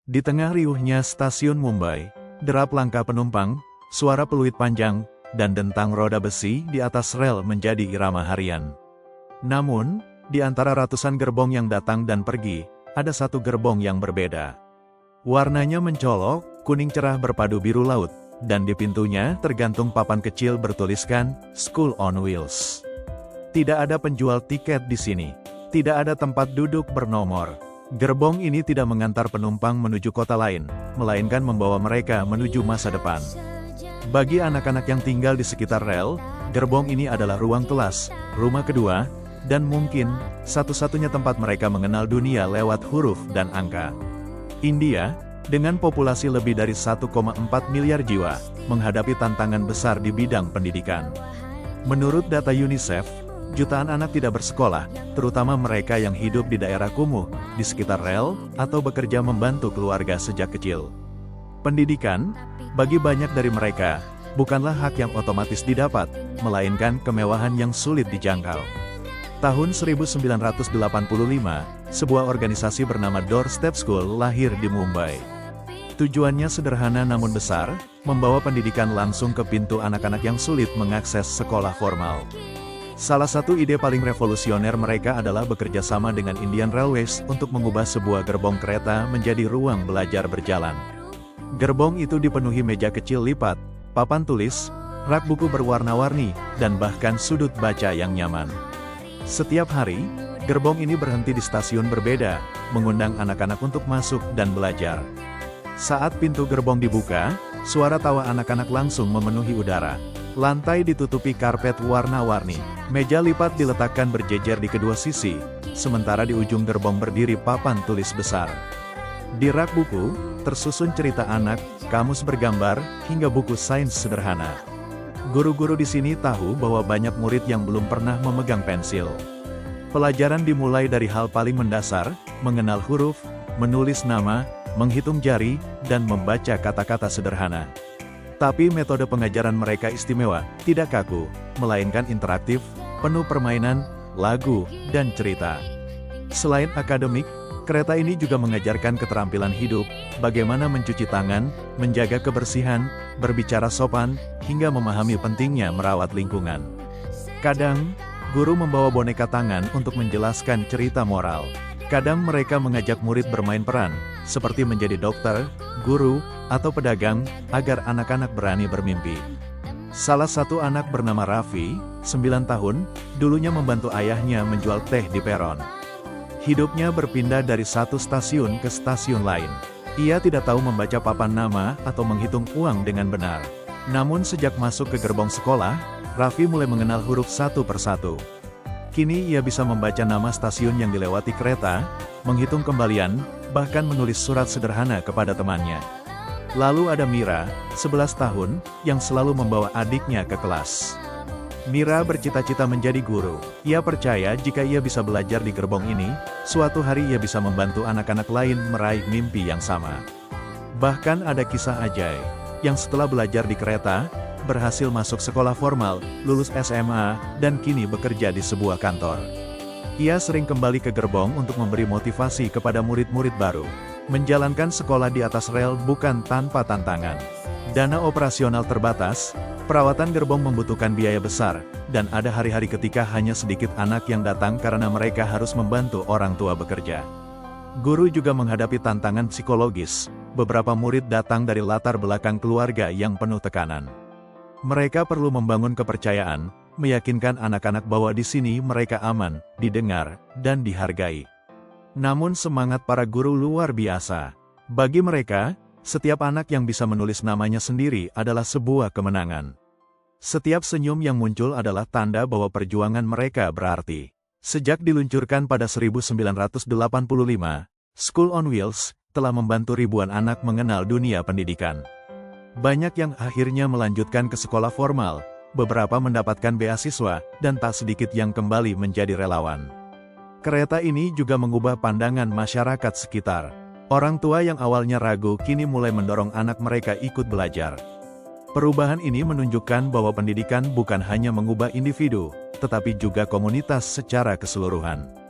Di tengah riuhnya stasiun Mumbai, derap langkah penumpang, suara peluit panjang, dan dentang roda besi di atas rel menjadi irama harian. Namun, di antara ratusan gerbong yang datang dan pergi, ada satu gerbong yang berbeda. Warnanya mencolok, kuning cerah berpadu biru laut, dan di pintunya tergantung papan kecil bertuliskan, School on Wheels. Tidak ada penjual tiket di sini. Tidak ada tempat duduk bernomor. Gerbong ini tidak mengantar penumpang menuju kota lain, melainkan membawa mereka menuju masa depan. Bagi anak-anak yang tinggal di sekitar rel, gerbong ini adalah ruang kelas, rumah kedua, dan mungkin satu-satunya tempat mereka mengenal dunia lewat huruf dan angka. India, dengan populasi lebih dari 1,4 miliar jiwa, menghadapi tantangan besar di bidang pendidikan. Menurut data UNICEF, jutaan anak tidak bersekolah, terutama mereka yang hidup di daerah kumuh, di sekitar rel, atau bekerja membantu keluarga sejak kecil. Pendidikan, bagi banyak dari mereka, bukanlah hak yang otomatis didapat, melainkan kemewahan yang sulit dijangkau. Tahun 1985, sebuah organisasi bernama Doorstep School lahir di Mumbai. Tujuannya sederhana namun besar, membawa pendidikan langsung ke pintu anak-anak yang sulit mengakses sekolah formal. Salah satu ide paling revolusioner mereka adalah bekerja sama dengan Indian Railways untuk mengubah sebuah gerbong kereta menjadi ruang belajar berjalan. Gerbong itu dipenuhi meja kecil lipat, papan tulis, rak buku berwarna-warni, dan bahkan sudut baca yang nyaman. Setiap hari, gerbong ini berhenti di stasiun berbeda, mengundang anak-anak untuk masuk dan belajar. Saat pintu gerbong dibuka, suara tawa anak-anak langsung memenuhi udara. Lantai ditutupi karpet warna-warni. Meja lipat diletakkan berjejer di kedua sisi, sementara di ujung gerbong berdiri papan tulis besar. Di rak buku, tersusun cerita anak, kamus bergambar, hingga buku sains sederhana. Guru-guru di sini tahu bahwa banyak murid yang belum pernah memegang pensil. Pelajaran dimulai dari hal paling mendasar, mengenal huruf, menulis nama, menghitung jari, dan membaca kata-kata sederhana. Tapi metode pengajaran mereka istimewa, tidak kaku, melainkan interaktif, penuh permainan, lagu, dan cerita. Selain akademik, kereta ini juga mengajarkan keterampilan hidup, bagaimana mencuci tangan, menjaga kebersihan, berbicara sopan, hingga memahami pentingnya merawat lingkungan. Kadang, guru membawa boneka tangan untuk menjelaskan cerita moral. Kadang mereka mengajak murid bermain peran, seperti menjadi dokter, guru, atau pedagang, agar anak-anak berani bermimpi. Salah satu anak bernama Raffi, 9 tahun, dulunya membantu ayahnya menjual teh di peron. Hidupnya berpindah dari satu stasiun ke stasiun lain. Ia tidak tahu membaca papan nama atau menghitung uang dengan benar. Namun sejak masuk ke gerbong sekolah, Raffi mulai mengenal huruf satu persatu. Kini ia bisa membaca nama stasiun yang dilewati kereta, menghitung kembalian, bahkan menulis surat sederhana kepada temannya. Lalu ada Mira, 11 tahun, yang selalu membawa adiknya ke kelas. Mira bercita-cita menjadi guru. Ia percaya jika ia bisa belajar di gerbong ini, suatu hari ia bisa membantu anak-anak lain meraih mimpi yang sama. Bahkan ada kisah ajaib, yang setelah belajar di kereta, berhasil masuk sekolah formal, lulus SMA, dan kini bekerja di sebuah kantor. Ia sering kembali ke gerbong untuk memberi motivasi kepada murid-murid baru. Menjalankan sekolah di atas rel bukan tanpa tantangan. Dana operasional terbatas, perawatan gerbong membutuhkan biaya besar, dan ada hari-hari ketika hanya sedikit anak yang datang karena mereka harus membantu orang tua bekerja. Guru juga menghadapi tantangan psikologis. Beberapa murid datang dari latar belakang keluarga yang penuh tekanan. Mereka perlu membangun kepercayaan, meyakinkan anak-anak bahwa di sini mereka aman, didengar, dan dihargai. Namun semangat para guru luar biasa. Bagi mereka, setiap anak yang bisa menulis namanya sendiri adalah sebuah kemenangan. Setiap senyum yang muncul adalah tanda bahwa perjuangan mereka berarti. Sejak diluncurkan pada 1985, School on Wheels telah membantu ribuan anak mengenal dunia pendidikan. Banyak yang akhirnya melanjutkan ke sekolah formal, beberapa mendapatkan beasiswa, dan tak sedikit yang kembali menjadi relawan. Kereta ini juga mengubah pandangan masyarakat sekitar. Orang tua yang awalnya ragu kini mulai mendorong anak mereka ikut belajar. Perubahan ini menunjukkan bahwa pendidikan bukan hanya mengubah individu, tetapi juga komunitas secara keseluruhan.